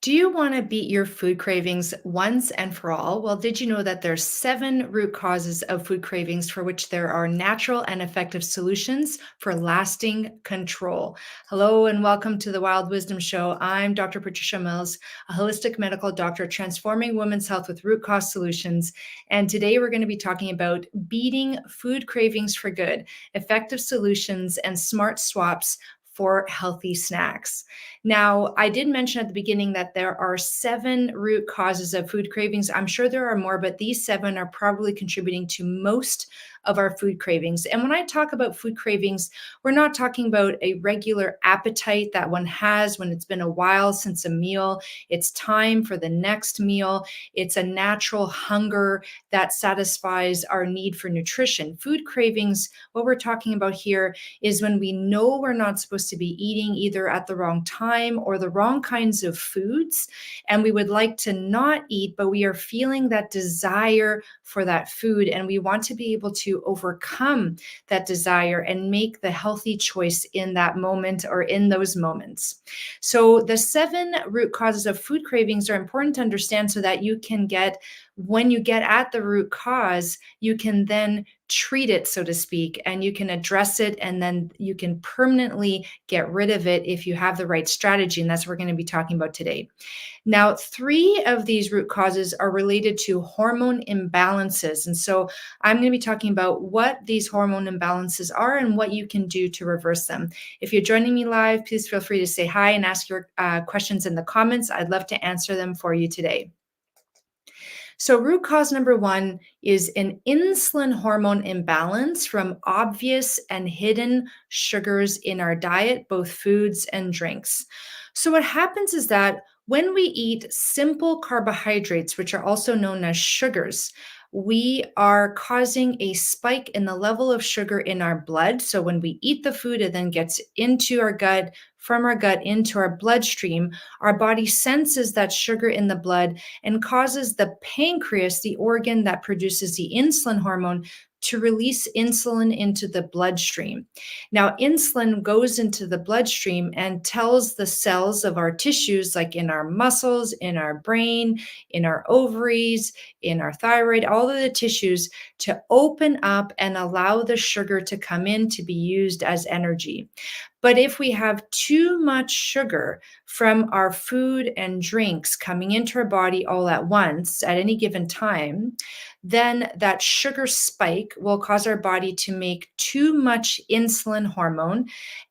Do you want to beat your food cravings once and for all? Well, did you know that there's 7 root causes of food cravings for which there are natural and effective solutions for lasting control? Hello and welcome to the Wild Wisdom Show. I'm Dr. Patricia Mills, a holistic medical doctor transforming women's health with root cause solutions. And today we're going to be talking about beating food cravings for good, effective solutions, and smart swaps for healthy snacks. Now, I did mention at the beginning that there are 7 root causes of food cravings. I'm sure there are more, but these 7 are probably contributing to most of our food cravings. And when I talk about food cravings, we're not talking about a regular appetite that one has when it's been a while since a meal. It's time for the next meal. It's a natural hunger that satisfies our need for nutrition. Food cravings, what we're talking about here is when we know we're not supposed to be eating either at the wrong time or the wrong kinds of foods, and we would like to not eat, but we are feeling that desire for that food, and we want to be able to overcome that desire and make the healthy choice in that moment or in those moments. So the 7 root causes of food cravings are important to understand so that you can when you get at the root cause, you can then treat it, so to speak, and you can address it, and then you can permanently get rid of it if you have the right strategy. And that's what we're going to be talking about today. Now, 3 of these root causes are related to hormone imbalances. And so I'm going to be talking about what these hormone imbalances are and what you can do to reverse them. If you're joining me live, please feel free to say hi and ask your questions in the comments. I'd love to answer them for you today. So, root cause number 1 is an insulin hormone imbalance from obvious and hidden sugars in our diet, both foods and drinks. So, what happens is that when we eat simple carbohydrates, which are also known as sugars, we are causing a spike in the level of sugar in our blood. So, when we eat the food, it then gets into our gut, from our gut into our bloodstream. Our body senses that sugar in the blood and causes the pancreas, the organ that produces the insulin hormone, to release insulin into the bloodstream. Now, insulin goes into the bloodstream and tells the cells of our tissues, like in our muscles, in our brain, in our ovaries, in our thyroid, all of the tissues, to open up and allow the sugar to come in to be used as energy. But if we have too much sugar from our food and drinks coming into our body all at once at any given time, then that sugar spike will cause our body to make too much insulin hormone.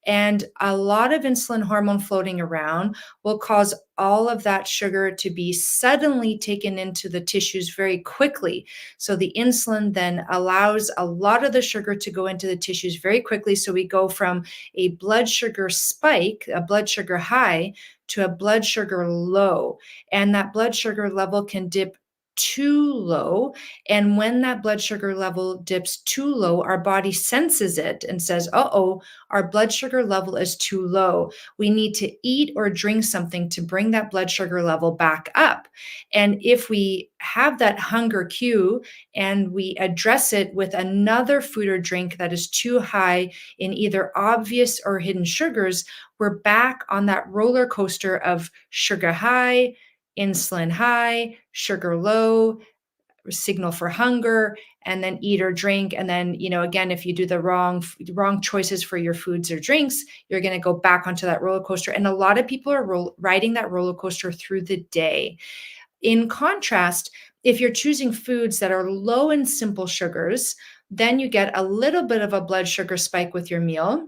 And a lot of insulin hormone floating around will cause all of that sugar to be suddenly taken into the tissues very quickly. So the insulin then allows a lot of the sugar to go into the tissues very quickly. So we go from a blood sugar spike, a blood sugar high, to a blood sugar low. And that blood sugar level can dip too low. And when that blood sugar level dips too low, our body senses it and says, uh-oh, our blood sugar level is too low. We need to eat or drink something to bring that blood sugar level back up. And if we have that hunger cue and we address it with another food or drink that is too high in either obvious or hidden sugars, we're back on that roller coaster of sugar high, insulin high, sugar low, signal for hunger, and then eat or drink. And then, again, if you do the wrong choices for your foods or drinks, you're going to go back onto that roller coaster. And a lot of people are riding that roller coaster through the day. In contrast, if you're choosing foods that are low in simple sugars, then you get a little bit of a blood sugar spike with your meal.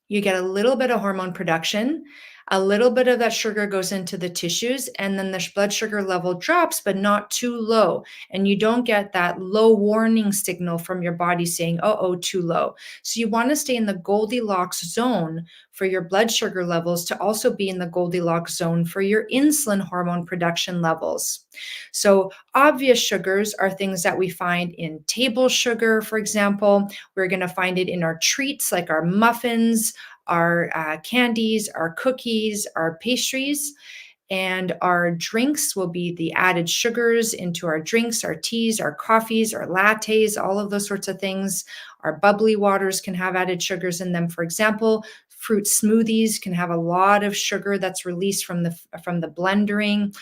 You get a little bit of hormone production, a little bit of that sugar goes into the tissues, and then the blood sugar level drops, but not too low. And you don't get that low warning signal from your body saying, oh, too low. So you want to stay in the Goldilocks zone for your blood sugar levels to also be in the Goldilocks zone for your insulin hormone production levels. So obvious sugars are things that we find in table sugar, for example. We're going to find it in our treats like our muffins, our candies, our cookies, our pastries, and our drinks will be the added sugars into our drinks, our teas, our coffees, our lattes, all of those sorts of things. Our bubbly waters can have added sugars in them. For example, Fruit smoothies can have a lot of sugar that's released from the blending.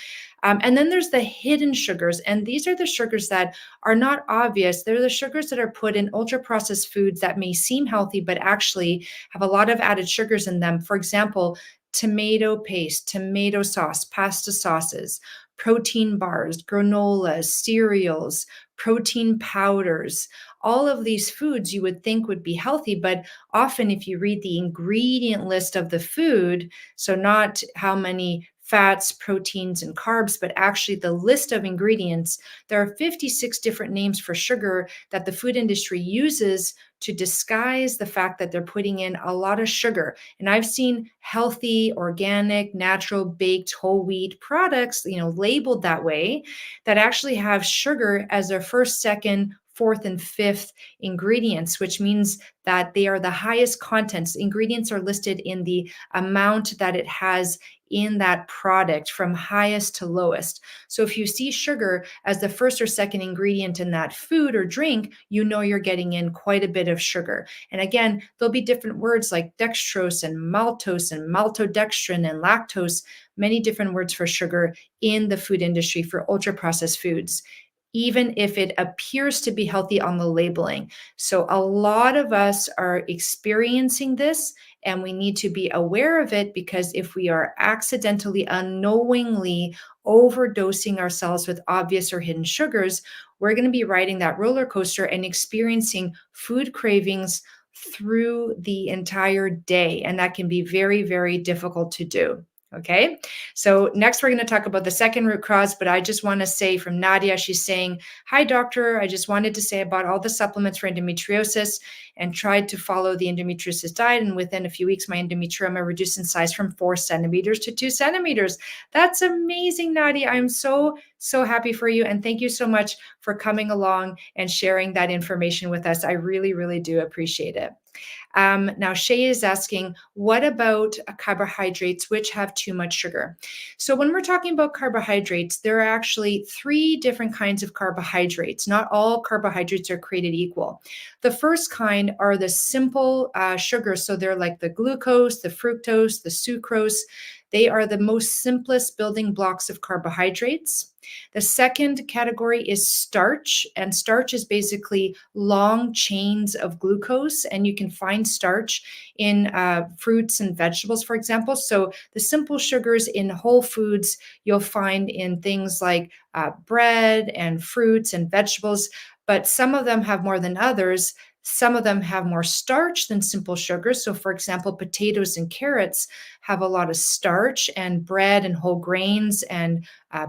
And then there's the hidden sugars, and these are the sugars that are not obvious. They're the sugars that are put in ultra processed foods that may seem healthy, but actually have a lot of added sugars in them. For example, tomato paste, tomato sauce, pasta sauces, protein bars, granolas, cereals, protein powders. All of these foods you would think would be healthy, but often if you read the ingredient list of the food, so not how many fats, proteins, and carbs, but actually the list of ingredients, there are 56 different names for sugar that the food industry uses to disguise the fact that they're putting in a lot of sugar. And I've seen healthy, organic, natural, baked whole wheat products, labeled that way, that actually have sugar as their first, second, fourth, and fifth ingredients, which means that they are the highest contents. Ingredients are listed in the amount that it has in that product from highest to lowest. So if you see sugar as the first or second ingredient in that food or drink, you know you're getting in quite a bit of sugar. And again, there'll be different words like dextrose and maltose and maltodextrin and lactose, many different words for sugar in the food industry for ultra processed foods, even if it appears to be healthy on the labeling. So a lot of us are experiencing this, and we need to be aware of it, because if we are accidentally, unknowingly overdosing ourselves with obvious or hidden sugars, we're going to be riding that roller coaster and experiencing food cravings through the entire day. And that can be very, very difficult to do. Okay. So next we're going to talk about the second root cause, but I just want to say from Nadia, she's saying, "Hi doctor, I just wanted to say I bought all the supplements for endometriosis and tried to follow the endometriosis diet. And within a few weeks, my endometrioma reduced in size from 4 centimeters to 2 centimeters. That's amazing, Nadia. I'm so, so happy for you. And thank you so much for coming along and sharing that information with us. I really, really do appreciate it. Now, Shay is asking, what about carbohydrates which have too much sugar? So when we're talking about carbohydrates, there are actually 3 different kinds of carbohydrates. Not all carbohydrates are created equal. The first kind are the simple sugars. So they're like the glucose, the fructose, the sucrose. They are the most simplest building blocks of carbohydrates. The second category is starch, and starch is basically long chains of glucose, and you can find starch in fruits and vegetables, for example. So the simple sugars in whole foods, you'll find in things like bread and fruits and vegetables, but some of them have more than others. Some of them have more starch than simple sugars. So, for example, potatoes and carrots have a lot of starch, and bread and whole grains and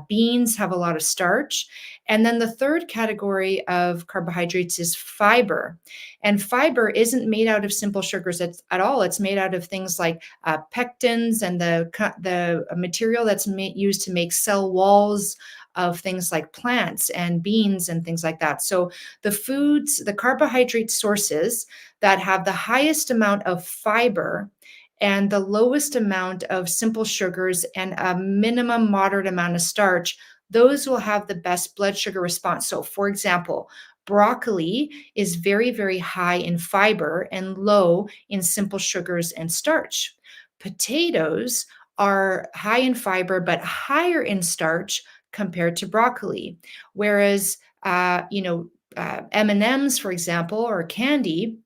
beans have a lot of starch. And then the third category of carbohydrates is fiber. And fiber isn't made out of simple sugars at all. It's made out of things like pectins and the material that's used to make cell walls of things like plants and beans and things like that. So the carbohydrate sources that have the highest amount of fiber and the lowest amount of simple sugars and a minimum moderate amount of starch, those will have the best blood sugar response. So for example, broccoli is very, very high in fiber and low in simple sugars and starch. Potatoes are high in fiber but higher in starch compared to broccoli. Whereas, M&Ms, for example, or candy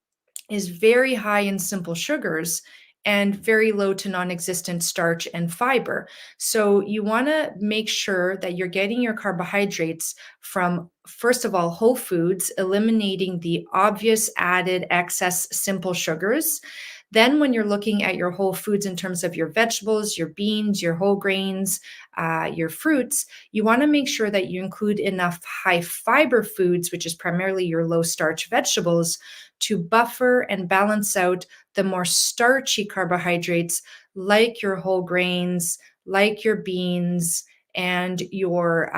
is very high in simple sugars and very low to non-existent starch and fiber. So you want to make sure that you're getting your carbohydrates from, first of all, whole foods, eliminating the obvious added excess simple sugars. Then when you're looking at your whole foods in terms of your vegetables, your beans, your whole grains, your fruits, you want to make sure that you include enough high fiber foods, which is primarily your low starch vegetables, to buffer and balance out the more starchy carbohydrates like your whole grains, like your beans, and your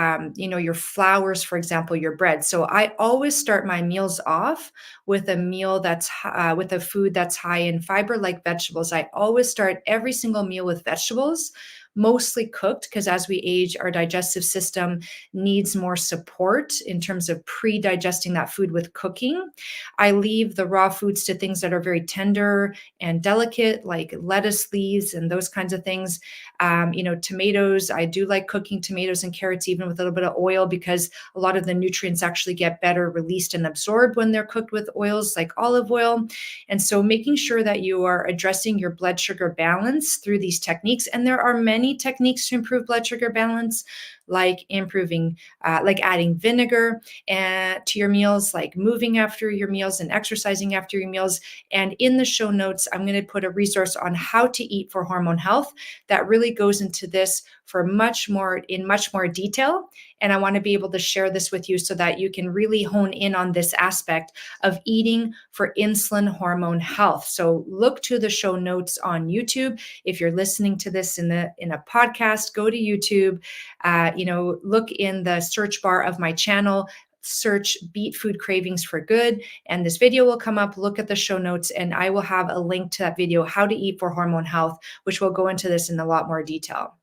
flours, for example, your bread. So I always start my meals off with with a food that's high in fiber, like vegetables. I always start every single meal with vegetables. mostly cooked, because as we age, our digestive system needs more support in terms of pre-digesting that food with cooking. I leave the raw foods to things that are very tender and delicate, like lettuce leaves and those kinds of things. Tomatoes, I do like cooking tomatoes and carrots, even with a little bit of oil, because a lot of the nutrients actually get better released and absorbed when they're cooked with oils like olive oil. And so making sure that you are addressing your blood sugar balance through these techniques. And there are many techniques to improve blood sugar balance, like like adding vinegar to your meals, like moving after your meals and exercising after your meals. And in the show notes, I'm going to put a resource on how to eat for hormone health that really goes into this in much more detail. And I want to be able to share this with you so that you can really hone in on this aspect of eating for insulin hormone health. So look to the show notes on YouTube. If you're listening to this in a podcast, go to YouTube. Look in the search bar of my channel, search Beat Food Cravings for Good, and this video will come up. Look at the show notes, and I will have a link to that video, How to Eat for Hormone Health, which will go into this in a lot more detail.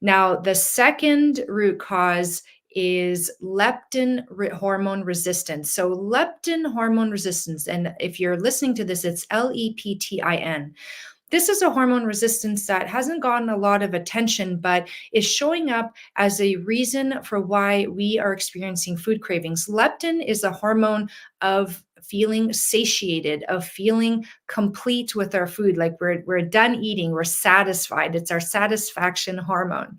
Now, the second root cause is leptin hormone resistance. So leptin hormone resistance, and if you're listening to this, it's Leptin. This is a hormone resistance that hasn't gotten a lot of attention, but is showing up as a reason for why we are experiencing food cravings. Leptin is a hormone of feeling satiated, of feeling complete with our food, like we're done eating, we're satisfied. It's our satisfaction hormone.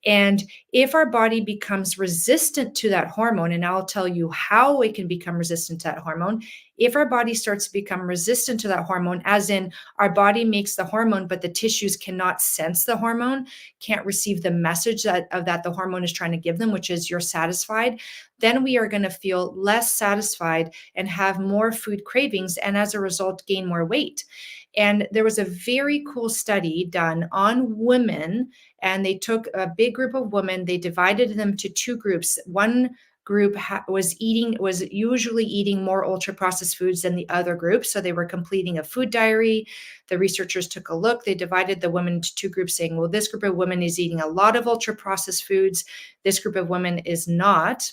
And if our body becomes resistant to that hormone, and I'll tell you how it can become resistant to that hormone. If our body starts to become resistant to that hormone, as in our body makes the hormone, but the tissues cannot sense the hormone, can't receive the message that the hormone is trying to give them, which is you're satisfied, then we are going to feel less satisfied and have more food cravings, and as a result, gain more weight. And there was a very cool study done on women, and they took a big group of women, they divided them to two groups. One group was usually eating more ultra processed foods than the other group, so they were completing a food diary. The researchers took a look, they divided the women into two groups, saying, well, this group of women is eating a lot of ultra processed foods, this group of women is not.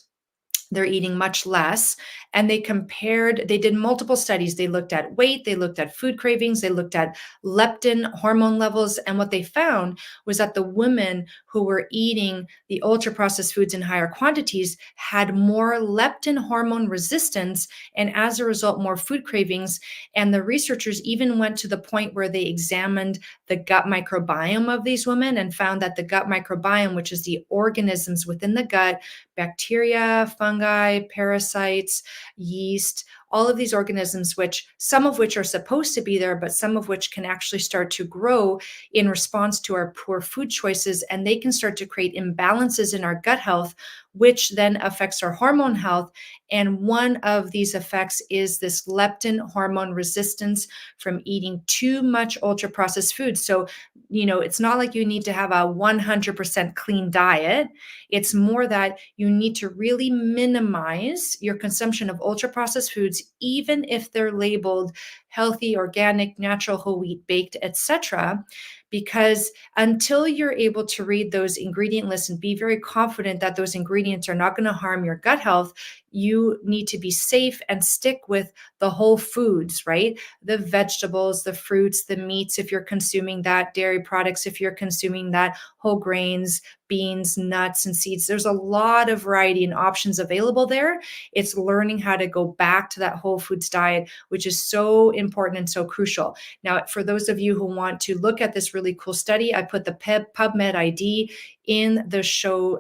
They're eating much less. And they did multiple studies. They looked at weight, they looked at food cravings, they looked at leptin hormone levels. And what they found was that the women who were eating the ultra processed foods in higher quantities had more leptin hormone resistance, and as a result, more food cravings. And the researchers even went to the point where they examined the gut microbiome of these women and found that the gut microbiome, which is the organisms within the gut, bacteria, fungi, parasites, yeast, all of these organisms, some of which are supposed to be there, but some of which can actually start to grow in response to our poor food choices. And they can start to create imbalances in our gut health, which then affects our hormone health. And one of these effects is this leptin hormone resistance from eating too much ultra processed food. So, it's not like you need to have a 100% clean diet. It's more that you need to really minimize your consumption of ultra processed foods, even if they're labeled healthy, organic, natural, whole wheat, baked, etc. Because until you're able to read those ingredient lists and be very confident that those ingredients are not going to harm your gut health, you need to be safe and stick with the whole foods, right? The vegetables, the fruits, the meats, if you're consuming that, dairy products, if you're consuming that, whole grains, beans, nuts, and seeds. There's a lot of variety and options available there. It's learning how to go back to that whole foods diet, which is so important and so crucial. Now, for those of you who want to look at this really cool study, I put the PubMed ID in the show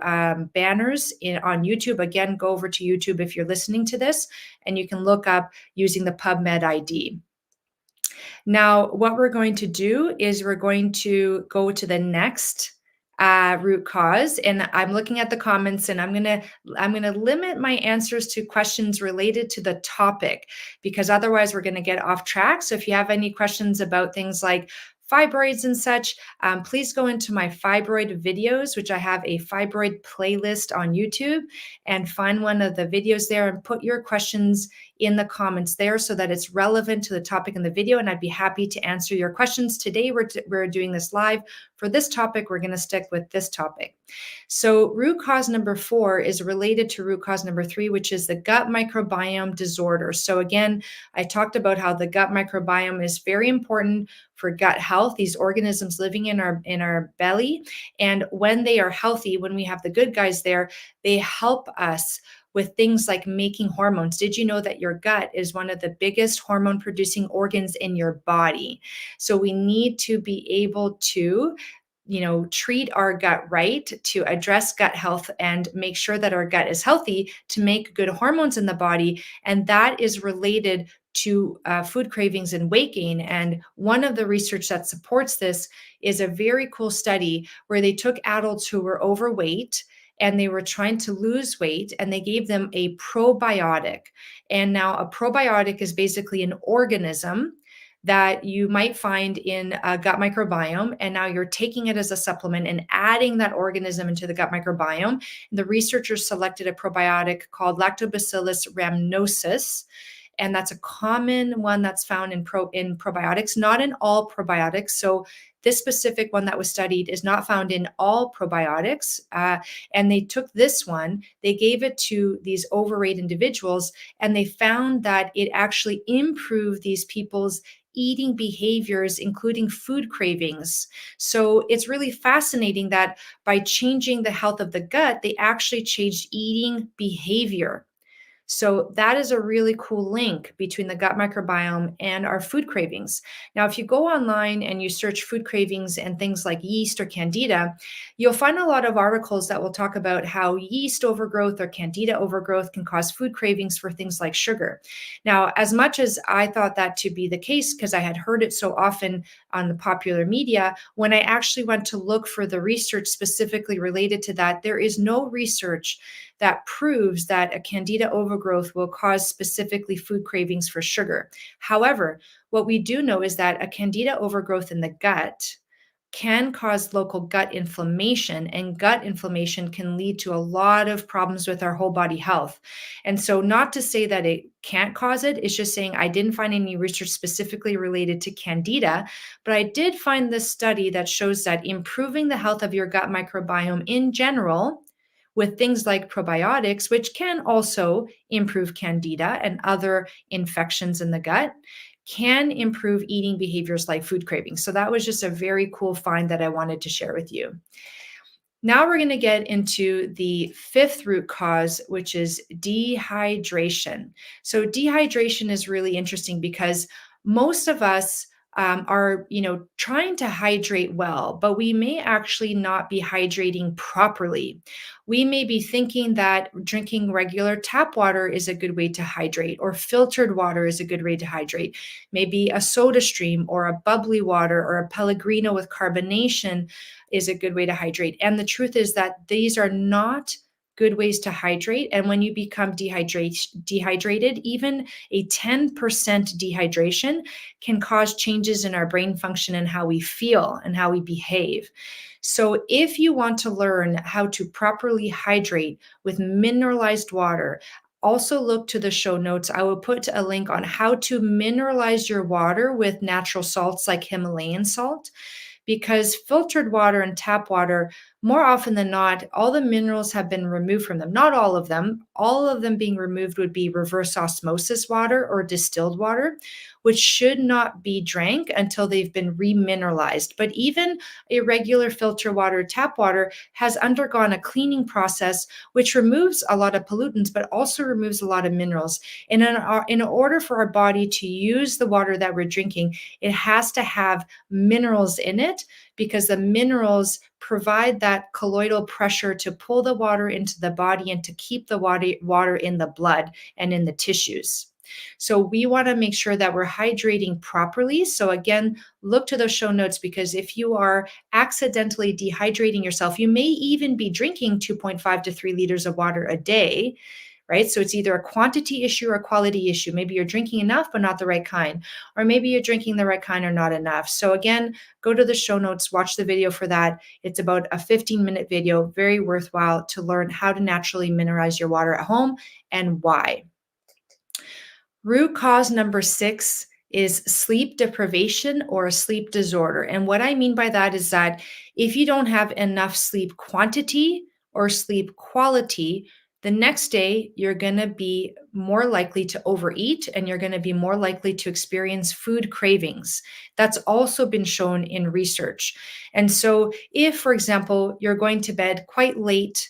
banners on YouTube. Again, go over to YouTube if you're listening to this, and you can look up using the PubMed ID. Now, what we're going to do is we're going to go to the next root cause, and I'm looking at the comments, and I'm gonna limit my answers to questions related to the topic, because otherwise we're gonna get off track. So if you have any questions about things like fibroids and such, please go into my fibroid videos, which I have a fibroid playlist on YouTube, and find one of the videos there and put your questions in the comments there so that it's relevant to the topic in the video, and I'd be happy to answer your questions. Today, we're doing this live. For this topic, we're going to stick with this topic. So root cause number 4 is related to root cause number 3, which is the gut microbiome disorder. So again, I talked about how the gut microbiome is very important for gut health, these organisms living in our belly. And when they are healthy, when we have the good guys there, they help us with things like making hormones. Did you know that your gut is one of the biggest hormone producing organs in your body? So we need to be able to treat our gut right, to address gut health and make sure that our gut is healthy to make good hormones in the body. And that is related to food cravings and weight gain. And one of the research that supports this is a very cool study where they took adults who were overweight and they were trying to lose weight, and they gave them a probiotic. And now a probiotic is basically an organism that you might find in a gut microbiome. And now you're taking it as a supplement and adding that organism into the gut microbiome. The researchers selected a probiotic called Lactobacillus rhamnosus. And that's a common one that's found in probiotics, not in all probiotics. So this specific one that was studied is not found in all probiotics. And they took this one, they gave it to these overweight individuals, and they found that it actually improved these people's eating behaviors, including food cravings. So it's really fascinating that by changing the health of the gut, they actually changed eating behavior. So that is a really cool link between the gut microbiome and our food cravings. Now, if you go online and you search food cravings and things like yeast or candida, you'll find a lot of articles that will talk about how yeast overgrowth or candida overgrowth can cause food cravings for things like sugar. Now, as much as I thought that to be the case because I had heard it so often on the popular media, when I actually went to look for the research specifically related to that, there is no research that proves that a candida overgrowth will cause specifically food cravings for sugar. However, what we do know is that a candida overgrowth in the gut can cause local gut inflammation, and gut inflammation can lead to a lot of problems with our whole body health. And so, not to say that it can't cause it, it's just saying I didn't find any research specifically related to candida, but I did find this study that shows that improving the health of your gut microbiome in general with things like probiotics, which can also improve candida and other infections in the gut, can improve eating behaviors like food cravings. So that was just a very cool find that I wanted to share with you. Now we're going to get into the 5th root cause, which is dehydration. So dehydration is really interesting because most of us are, trying to hydrate well, but we may actually not be hydrating properly. We may be thinking that drinking regular tap water is a good way to hydrate, or filtered water is a good way to hydrate. Maybe a soda stream or a bubbly water or a Pellegrino with carbonation is a good way to hydrate. And the truth is that these are not good ways to hydrate. And when you become dehydrated, even a 10% dehydration can cause changes in our brain function and how we feel and how we behave. So if you want to learn how to properly hydrate with mineralized water, also look to the show notes. I will put a link on how to mineralize your water with natural salts like Himalayan salt, because filtered water and tap water, more often than not, all the minerals have been removed from them. Not all of them. All of them being removed would be reverse osmosis water or distilled water, which should not be drank until they've been remineralized. But even irregular filter water, tap water, has undergone a cleaning process, which removes a lot of pollutants, but also removes a lot of minerals. And in order for our body to use the water that we're drinking, it has to have minerals in it, because the minerals provide that colloidal pressure to pull the water into the body and to keep the water in the blood and in the tissues. So we want to make sure that we're hydrating properly. So again, look to those show notes, because if you are accidentally dehydrating yourself, you may even be drinking 2.5 to 3 liters of water a day, right? So it's either a quantity issue or a quality issue. Maybe you're drinking enough, but not the right kind, or maybe you're drinking the right kind or not enough. So again, go to the show notes, watch the video for that. It's about a 15-minute video, very worthwhile to learn how to naturally mineralize your water at home and why. Root cause number 6 is sleep deprivation or a sleep disorder. And what I mean by that is that if you don't have enough sleep quantity or sleep quality, the next day you're going to be more likely to overeat and you're going to be more likely to experience food cravings. That's also been shown in research. And so, if, for example, you're going to bed quite late,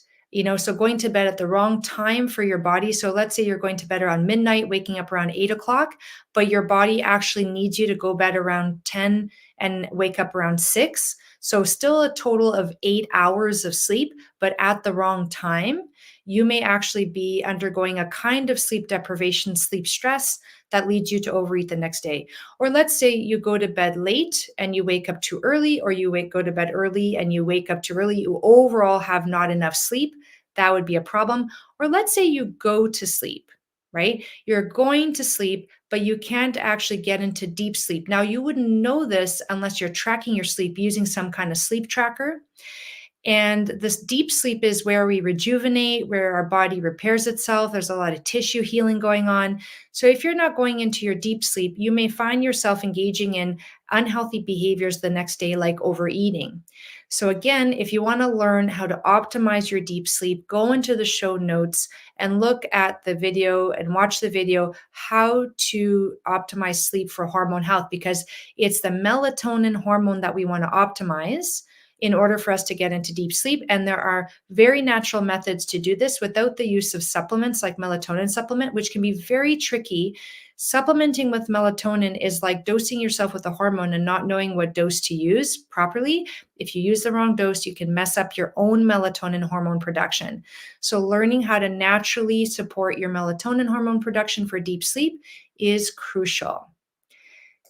so going to bed at the wrong time for your body. So let's say you're going to bed around midnight, waking up around 8 o'clock, but your body actually needs you to go bed around 10 and wake up around 6. So still a total of 8 hours of sleep, but at the wrong time. You may actually be undergoing a kind of sleep deprivation, sleep stress that leads you to overeat the next day. Or let's say you go to bed late and you wake up too early, or go to bed early and you wake up too early. You overall have not enough sleep. That would be a problem. Or let's say you go to sleep, right? You're going to sleep, but you can't actually get into deep sleep. Now, you wouldn't know this unless you're tracking your sleep using some kind of sleep tracker. And this deep sleep is where we rejuvenate, where our body repairs itself. There's a lot of tissue healing going on. So, if you're not going into your deep sleep, you may find yourself engaging in unhealthy behaviors the next day, like overeating. So, again, if you want to learn how to optimize your deep sleep, go into the show notes and look at the video and watch the video, how to optimize sleep for hormone health, because it's the melatonin hormone that we want to optimize in order for us to get into deep sleep. And there are very natural methods to do this without the use of supplements like melatonin supplement, which can be very tricky. Supplementing with melatonin is like dosing yourself with a hormone and not knowing what dose to use properly. If you use the wrong dose, you can mess up your own melatonin hormone production. So, learning how to naturally support your melatonin hormone production for deep sleep is crucial.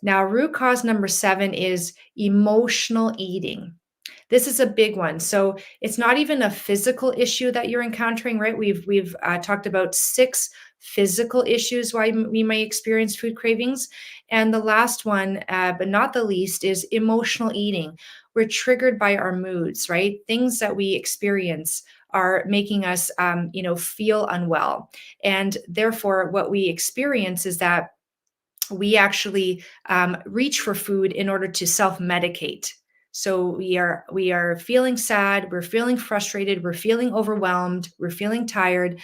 Now, root cause number 7 is emotional eating. This is a big one. So it's not even a physical issue that you're encountering, right? We've talked about 6 physical issues why we may experience food cravings, and the last one, but not the least, is emotional eating. We're triggered by our moods, right? Things that we experience are making us, feel unwell, and therefore, what we experience is that we actually reach for food in order to self-medicate. So we are feeling sad, we're feeling frustrated, we're feeling overwhelmed, we're feeling tired,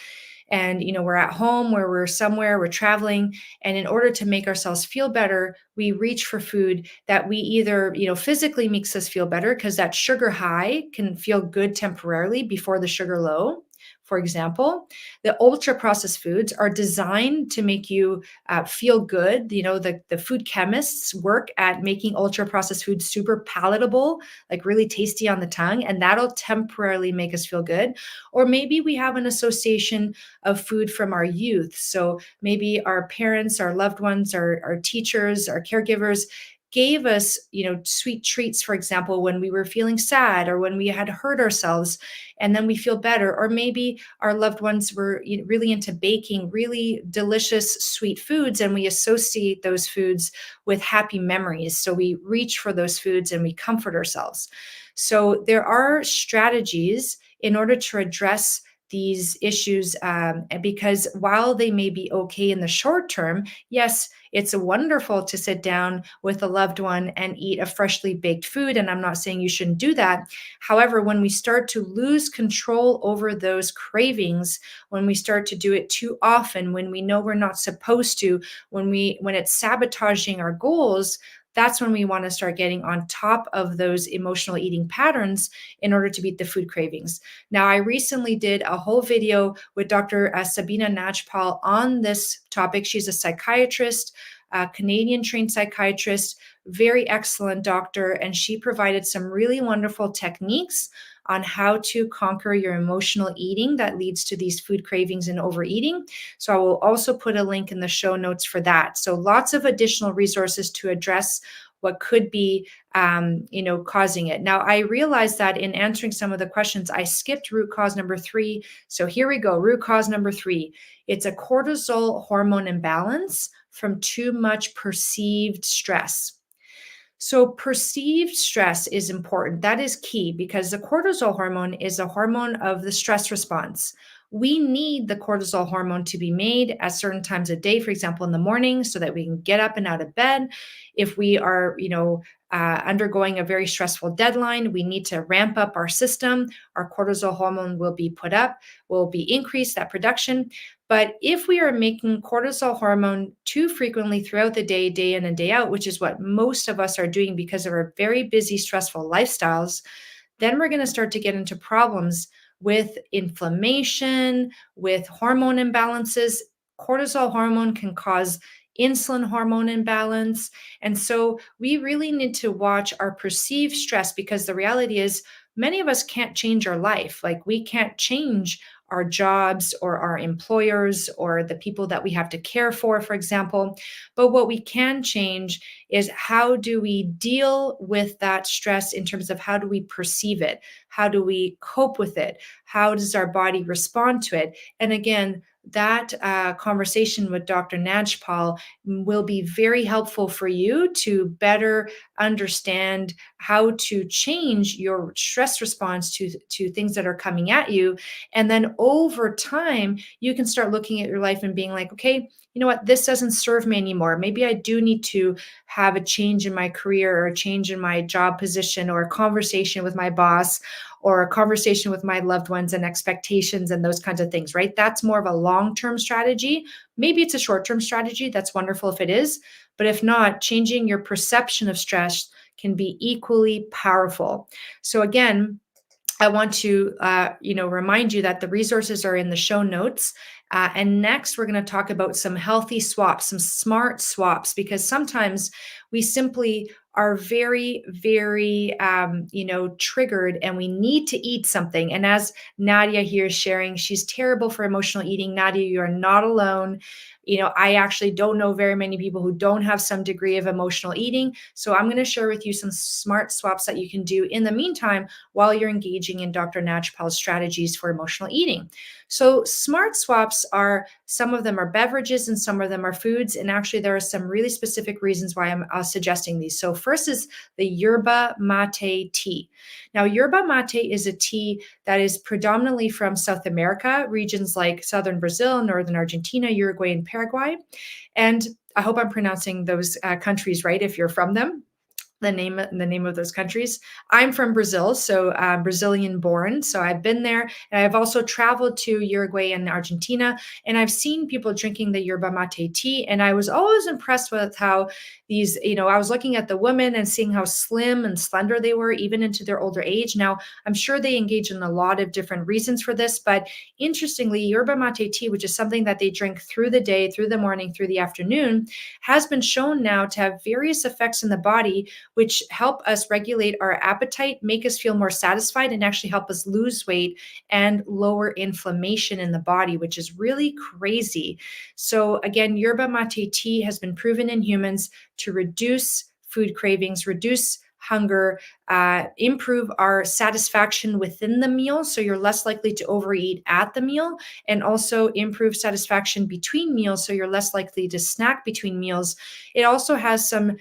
and we're at home, where we're somewhere, we're traveling, and in order to make ourselves feel better, we reach for food that we either physically makes us feel better, because that sugar high can feel good temporarily before the sugar low. For example, the ultra processed foods are designed to make you feel good. The food chemists work at making ultra processed foods super palatable, like really tasty on the tongue, and that'll temporarily make us feel good. Or maybe we have an association of food from our youth. So maybe our parents, our loved ones, our teachers, our caregivers gave us, sweet treats, for example, when we were feeling sad or when we had hurt ourselves, and then we feel better. Or maybe our loved ones were really into baking really delicious sweet foods, and we associate those foods with happy memories. So we reach for those foods and we comfort ourselves. So there are strategies in order to address these issues, because while they may be okay in the short term, yes, it's wonderful to sit down with a loved one and eat a freshly baked food. And I'm not saying you shouldn't do that. However, when we start to lose control over those cravings, when we start to do it too often, when we know we're not supposed to, when it's sabotaging our goals, that's when we want to start getting on top of those emotional eating patterns in order to beat the food cravings. Now, I recently did a whole video with Dr. Sabina Najpal on this topic. She's a psychiatrist, a Canadian trained psychiatrist, very excellent doctor, and she provided some really wonderful techniques on how to conquer your emotional eating that leads to these food cravings and overeating. So I will also put a link in the show notes for that. So lots of additional resources to address what could be causing it. Now, I realized that in answering some of the questions, I skipped root cause number 3. So here we go. Root cause number 3. It's a cortisol hormone imbalance from too much perceived stress. So perceived stress is important. That is key, because the cortisol hormone is a hormone of the stress response. We need the cortisol hormone to be made at certain times of day, for example, in the morning, so that we can get up and out of bed. If we are, undergoing a very stressful deadline, we need to ramp up our system. Our cortisol hormone will be put up, will be increased, that production. But if we are making cortisol hormone too frequently throughout the day, day in and day out, which is what most of us are doing because of our very busy, stressful lifestyles, then we're going to start to get into problems with inflammation, with hormone imbalances. Cortisol hormone can cause insulin hormone imbalance. And so we really need to watch our perceived stress, because the reality is many of us can't change our life. Like, we can't change our jobs or our employers or the people that we have to care for example. But what we can change is, how do we deal with that stress in terms of how do we perceive it? How do we cope with it? How does our body respond to it? And again, that conversation with Dr. Najpal will be very helpful for you to better understand how to change your stress response to things that are coming at you. And then over time, you can start looking at your life and being like, okay, you know what, this doesn't serve me anymore. Maybe I do need to have a change in my career, or a change in my job position, or a conversation with my boss, or a conversation with my loved ones and expectations and those kinds of things, right? That's more of a long-term strategy. Maybe it's a short-term strategy. That's wonderful if it is. But if not, changing your perception of stress can be equally powerful. So again, I want to, remind you that the resources are in the show notes. And next, we're going to talk about some healthy swaps, some smart swaps, because sometimes we simply are very, very, triggered, and we need to eat something. And as Nadia here is sharing, she's terrible for emotional eating. Nadia, you are not alone. I actually don't know very many people who don't have some degree of emotional eating. So I'm going to share with you some smart swaps that you can do in the meantime while you're engaging in Dr. Najpal's strategies for emotional eating. So smart swaps are, some of them are beverages and some of them are foods. And actually, there are some really specific reasons why I'm suggesting these. So first is the yerba mate tea. Now, yerba mate is a tea that is predominantly from South America, regions like southern Brazil, northern Argentina, Uruguay, and Paraguay. And I hope I'm pronouncing those countries right if you're from them. The name of those countries. I'm from Brazil, so Brazilian born. So I've been there, and I've also traveled to Uruguay and Argentina, and I've seen people drinking the yerba mate tea. And I was always impressed with how these, I was looking at the women and seeing how slim and slender they were, even into their older age. Now, I'm sure they engage in a lot of different reasons for this, but interestingly, yerba mate tea, which is something that they drink through the day, through the morning, through the afternoon, has been shown now to have various effects in the body, which help us regulate our appetite, make us feel more satisfied, and actually help us lose weight and lower inflammation in the body, which is really crazy. So again, yerba mate tea has been proven in humans to reduce food cravings, reduce hunger, improve our satisfaction within the meal, so you're less likely to overeat at the meal, and also improve satisfaction between meals, so you're less likely to snack between meals. It also has some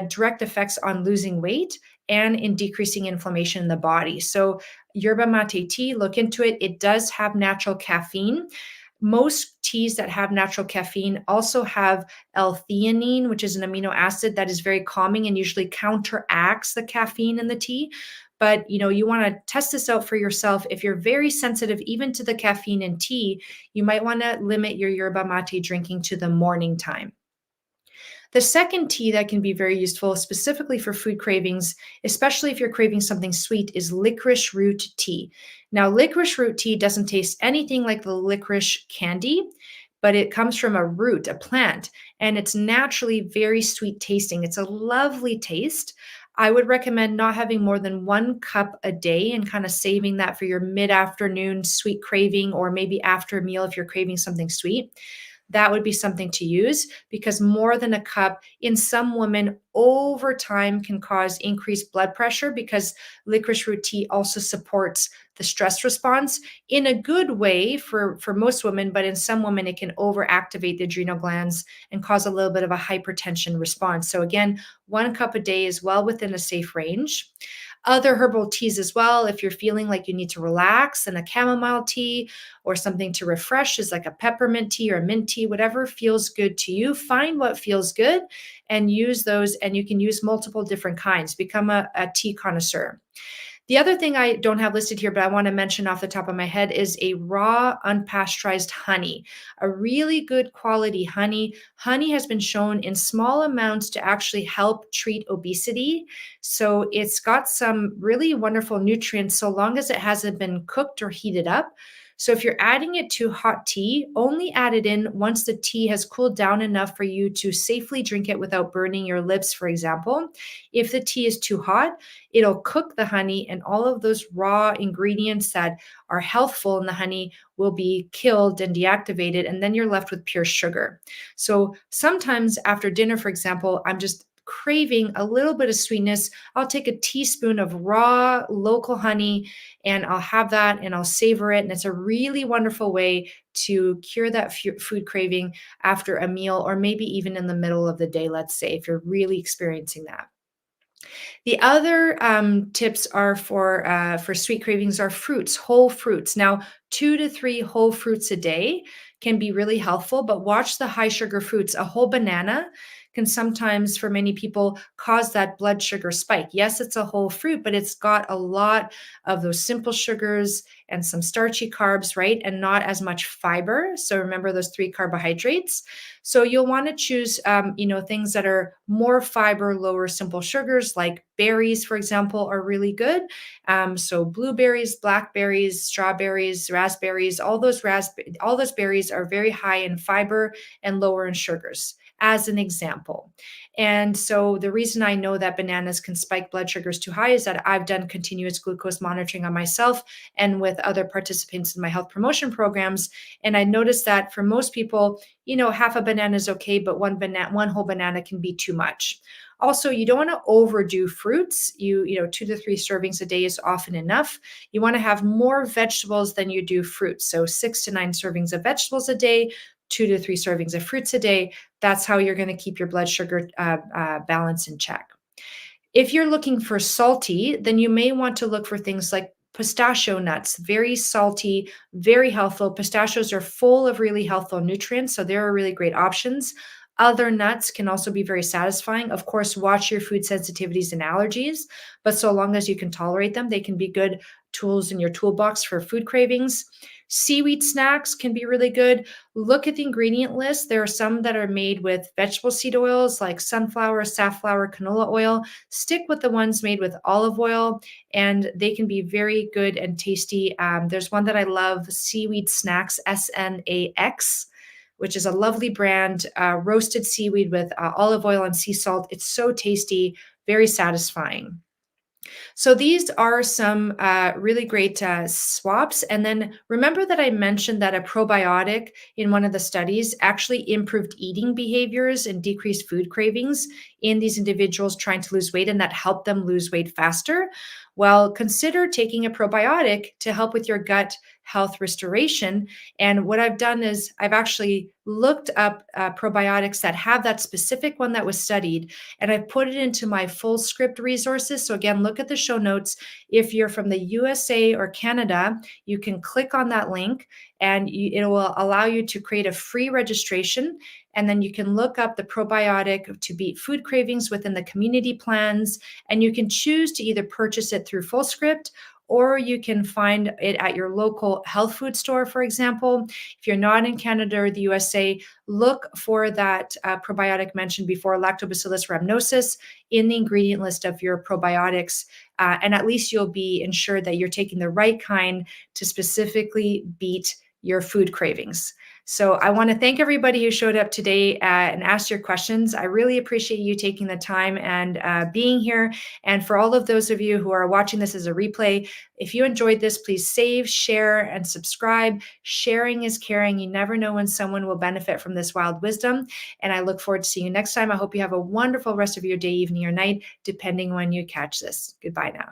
direct effects on losing weight and in decreasing inflammation in the body. So yerba mate tea, look into it. It does have natural caffeine. Most teas that have natural caffeine also have L-theanine, which is an amino acid that is very calming and usually counteracts the caffeine in the tea. But you want to test this out for yourself. If you're very sensitive even to the caffeine in tea, you might want to limit your yerba mate drinking to the morning time. The second tea that can be very useful, specifically for food cravings, especially if you're craving something sweet, is licorice root tea. Now, licorice root tea doesn't taste anything like the licorice candy, but it comes from a root, a plant, and it's naturally very sweet tasting. It's a lovely taste. I would recommend not having more than 1 cup a day and kind of saving that for your mid-afternoon sweet craving, or maybe after a meal if you're craving something sweet. That would be something to use, because more than a cup in some women over time can cause increased blood pressure, because licorice root tea also supports the stress response in a good way for most women, but in some women it can overactivate the adrenal glands and cause a little bit of a hypertension response. So again, 1 cup a day is well within a safe range. Other herbal teas as well, if you're feeling like you need to relax, and a chamomile tea or something to refresh is like a peppermint tea or a mint tea, whatever feels good to you. Find what feels good and use those. And you can use multiple different kinds. Become a tea connoisseur. The other thing I don't have listed here, but I want to mention off the top of my head is a raw, unpasteurized honey, a really good quality honey. Honey has been shown in small amounts to actually help treat obesity. So it's got some really wonderful nutrients so long as it hasn't been cooked or heated up. So if you're adding it to hot tea, only add it in once the tea has cooled down enough for you to safely drink it without burning your lips, for example. If the tea is too hot, it'll cook the honey, and all of those raw ingredients that are healthful in the honey will be killed and deactivated, and then you're left with pure sugar. So sometimes after dinner, for example, I'm just craving a little bit of sweetness. I'll take a teaspoon of raw local honey and I'll have that and I'll savor it. And it's a really wonderful way to cure that food craving after a meal, or maybe even in the middle of the day, let's say, if you're really experiencing that. The other tips are for sweet cravings are fruits, whole fruits. Now, 2 to 3 whole fruits a day can be really helpful, but watch the high sugar fruits. A whole banana can sometimes, for many people, cause that blood sugar spike. Yes, it's a whole fruit, but it's got a lot of those simple sugars and some starchy carbs, right? And not as much fiber. So remember those 3 carbohydrates. So you'll want to choose, things that are more fiber, lower simple sugars, like berries, for example, are really good. So blueberries, blackberries, strawberries, raspberries, all those berries are very high in fiber and lower in sugars, as an example. And so the reason I know that bananas can spike blood sugars too high is that I've done continuous glucose monitoring on myself and with other participants in my health promotion programs. And I noticed that for most people, half a banana is okay, but one whole banana can be too much. Also, you don't want to overdo fruits. 2 to 3 servings a day is often enough. You want to have more vegetables than you do fruits. So 6 to 9 servings of vegetables a day, 2 to 3 servings of fruits a day. That's how you're going to keep your blood sugar balance in check. If you're looking for salty, then you may want to look for things like pistachio nuts, very salty, very healthful. Pistachios are full of really healthful nutrients, so they're really great options. Other nuts can also be very satisfying. Of course, watch your food sensitivities and allergies, but so long as you can tolerate them, they can be good tools in your toolbox for food cravings. Seaweed snacks can be really good. Look at the ingredient list. There are some that are made with vegetable seed oils like sunflower, safflower, canola oil. Stick with the ones made with olive oil, and they can be very good and tasty. There's one that I love, Seaweed Snacks, SNAX, which is a lovely brand, roasted seaweed with olive oil and sea salt. It's so tasty, very satisfying. So these are some really great swaps. And then remember that I mentioned that a probiotic in one of the studies actually improved eating behaviors and decreased food cravings in these individuals trying to lose weight, and that helped them lose weight faster. Well, consider taking a probiotic to help with your gut health restoration. And what I've done is I've actually looked up probiotics that have that specific one that was studied, and I've put it into my full script resources. So again, look at the show notes. If you're from the USA or Canada, you can click on that link and it will allow you to create a free registration. And then you can look up the probiotic to beat food cravings within the community plans. And you can choose to either purchase it through FullScript, or you can find it at your local health food store, for example. If you're not in Canada or the USA, look for that probiotic mentioned before, Lactobacillus rhamnosus, in the ingredient list of your probiotics. And at least you'll be ensured that you're taking the right kind to specifically beat your food cravings. So I want to thank everybody who showed up today and asked your questions. I really appreciate you taking the time and being here. And for all of those of you who are watching this as a replay, if you enjoyed this, please save, share, and subscribe. Sharing is caring. You never know when someone will benefit from this wild wisdom. And I look forward to seeing you next time. I hope you have a wonderful rest of your day, evening, or night, depending when you catch this. Goodbye now.